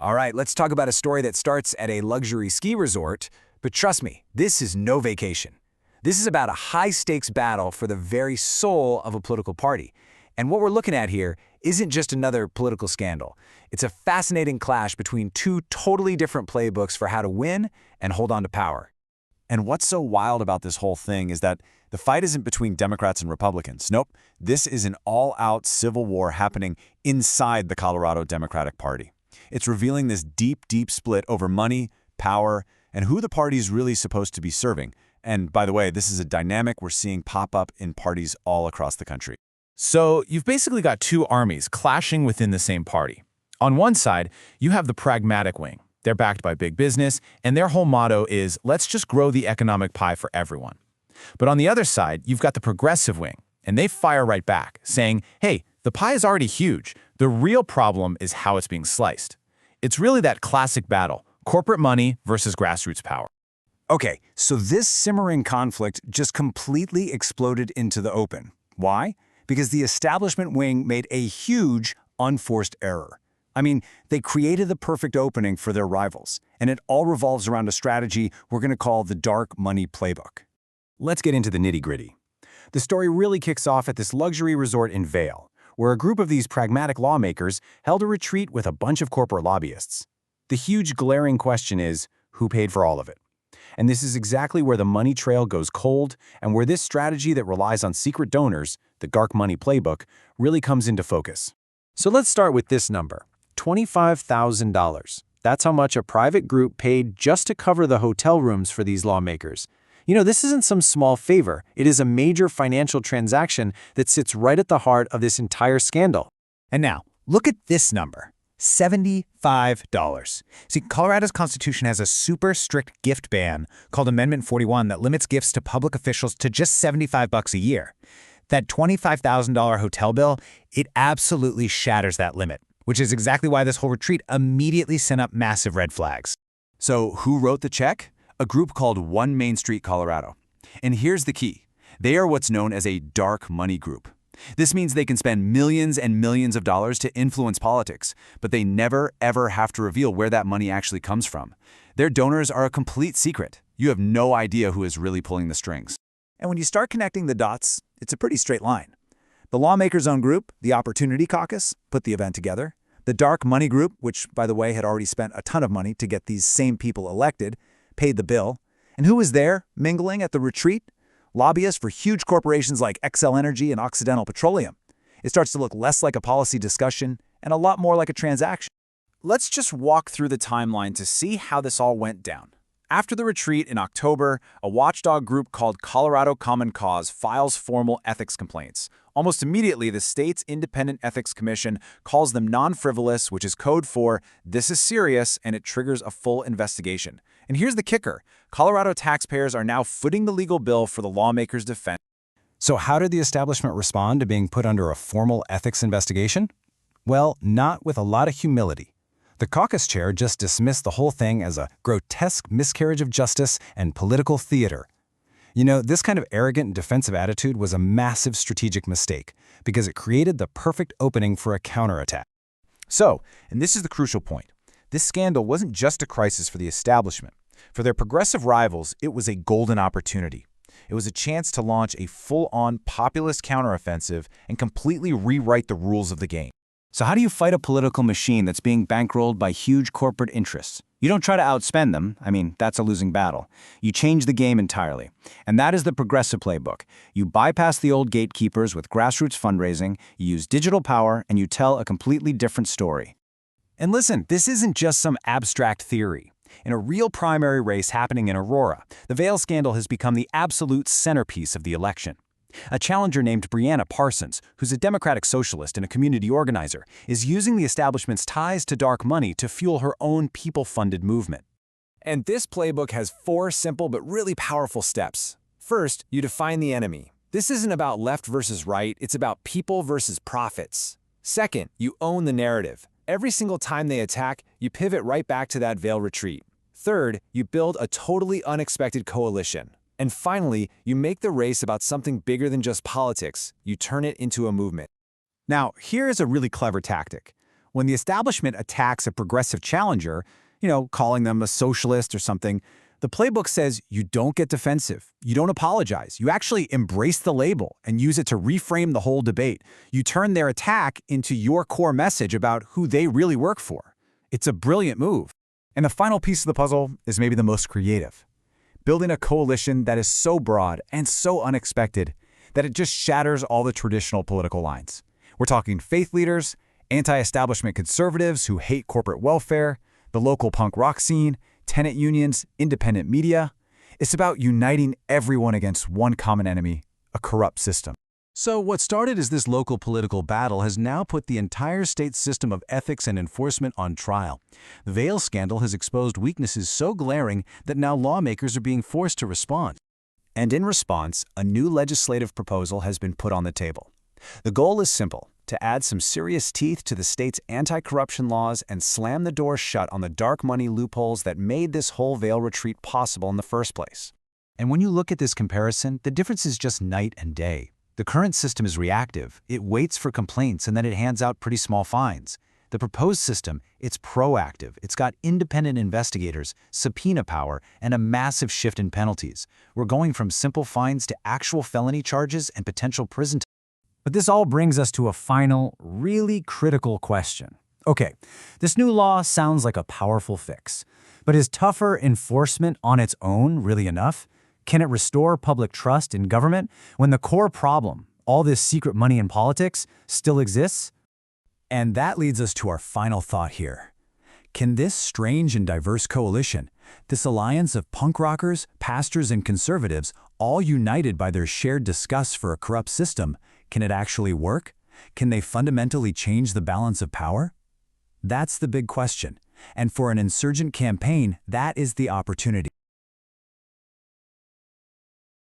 All right, let's talk about a story that starts at a luxury ski resort, but trust me, this is no vacation. This is about a high-stakes battle for the very soul of a political party. And what we're looking at here isn't just another political scandal. It's a fascinating clash between two totally different playbooks for how to win and hold on to power. And what's so wild about this whole thing is that the fight isn't between Democrats and Republicans. Nope, this is an all-out civil war happening inside the Colorado Democratic Party. It's revealing this deep, deep split over money, power, and who the party's really supposed to be serving. And by the way, this is a dynamic we're seeing pop up in parties all across the country. So you've basically got two armies clashing within the same party. On one side, you have the pragmatic wing. They're backed by big business, and their whole motto is, let's just grow the economic pie for everyone. But on the other side, you've got the progressive wing, and they fire right back, saying, hey, the pie is already huge. The real problem is how it's being sliced. It's really that classic battle, corporate money versus grassroots power. Okay, so this simmering conflict just completely exploded into the open. Why? Because the establishment wing made a huge, unforced error. I mean, they created the perfect opening for their rivals, and it all revolves around a strategy we're going to call the dark money playbook. Let's get into the nitty-gritty. The story really kicks off at this luxury resort in Vail, where a group of these pragmatic lawmakers held a retreat with a bunch of corporate lobbyists. The huge glaring question is, who paid for all of it? And this is exactly where the money trail goes cold and where this strategy that relies on secret donors, the dark money playbook, really comes into focus. So let's start with this number, $25,000. That's how much a private group paid just to cover the hotel rooms for these lawmakers. You know, this isn't some small favor. It is a major financial transaction that sits right at the heart of this entire scandal. And now, look at this number. $75. See, Colorado's Constitution has a super strict gift ban called Amendment 41 that limits gifts to public officials to just $75 a year. That $25,000 hotel bill, it absolutely shatters that limit, which is exactly why this whole retreat immediately sent up massive red flags. So who wrote the check? A group called One Main Street Colorado. And here's the key. They are what's known as a dark money group. This means they can spend millions and millions of dollars to influence politics, but they never, ever have to reveal where that money actually comes from. Their donors are a complete secret. You have no idea who is really pulling the strings. And when you start connecting the dots, it's a pretty straight line. The lawmakers' own group, the Opportunity Caucus, put the event together. The dark money group, which, by the way, had already spent a ton of money to get these same people elected, paid the bill. And who was there, mingling at the retreat? Lobbyists for huge corporations like Xcel Energy and Occidental Petroleum. It starts to look less like a policy discussion and a lot more like a transaction. Let's just walk through the timeline to see how this all went down. After the retreat in October, a watchdog group called Colorado Common Cause files formal ethics complaints. Almost immediately, the state's Independent Ethics Commission calls them non-frivolous, which is code for this is serious, and it triggers a full investigation. And here's the kicker. Colorado taxpayers are now footing the legal bill for the lawmakers' defense. So how did the establishment respond to being put under a formal ethics investigation? Well, not with a lot of humility. The caucus chair just dismissed the whole thing as a grotesque miscarriage of justice and political theater. You know, this kind of arrogant and defensive attitude was a massive strategic mistake because it created the perfect opening for a counterattack. So, and this is the crucial point, this scandal wasn't just a crisis for the establishment. For their progressive rivals, it was a golden opportunity. It was a chance to launch a full-on populist counteroffensive and completely rewrite the rules of the game. So how do you fight a political machine that's being bankrolled by huge corporate interests? You don't try to outspend them. I mean, that's a losing battle. You change the game entirely. And that is the progressive playbook. You bypass the old gatekeepers with grassroots fundraising, you use digital power, and you tell a completely different story. And listen, this isn't just some abstract theory. In a real primary race happening in Aurora, the Vail scandal has become the absolute centerpiece of the election. A challenger named Brianna Parsons, who's a Democratic socialist and a community organizer, is using the establishment's ties to dark money to fuel her own people-funded movement. And this playbook has 4 simple but really powerful steps. First, you define the enemy. This isn't about left versus right, it's about people versus profits. Second, you own the narrative. Every single time they attack, you pivot right back to that Vail retreat. Third, you build a totally unexpected coalition. And finally, you make the race about something bigger than just politics. You turn it into a movement. Now, here is a really clever tactic. When the establishment attacks a progressive challenger, calling them a socialist or something, the playbook says you don't get defensive, you don't apologize, you actually embrace the label and use it to reframe the whole debate. You turn their attack into your core message about who they really work for. It's a brilliant move. And the final piece of the puzzle is maybe the most creative. Building a coalition that is so broad and so unexpected that it just shatters all the traditional political lines. We're talking faith leaders, anti-establishment conservatives who hate corporate welfare, the local punk rock scene, tenant unions, independent media. It's about uniting everyone against one common enemy, a corrupt system. So what started as this local political battle has now put the entire state system of ethics and enforcement on trial. The Vail scandal has exposed weaknesses so glaring that now lawmakers are being forced to respond. And in response, a new legislative proposal has been put on the table. The goal is simple: to add some serious teeth to the state's anti-corruption laws and slam the door shut on the dark money loopholes that made this whole Vail retreat possible in the first place. And when you look at this comparison, the difference is just night and day. The current system is reactive. It waits for complaints and then it hands out pretty small fines. The proposed system, it's proactive. It's got independent investigators, subpoena power, and a massive shift in penalties. We're going from simple fines to actual felony charges and potential prison time. But this all brings us to a final, really critical question. Okay, this new law sounds like a powerful fix, but is tougher enforcement on its own really enough? Can it restore public trust in government when the core problem, all this secret money in politics, still exists? And that leads us to our final thought here. Can this strange and diverse coalition, this alliance of punk rockers, pastors, and conservatives, all united by their shared disgust for a corrupt system, can it actually work? Can they fundamentally change the balance of power? That's the big question. And for an insurgent campaign, that is the opportunity.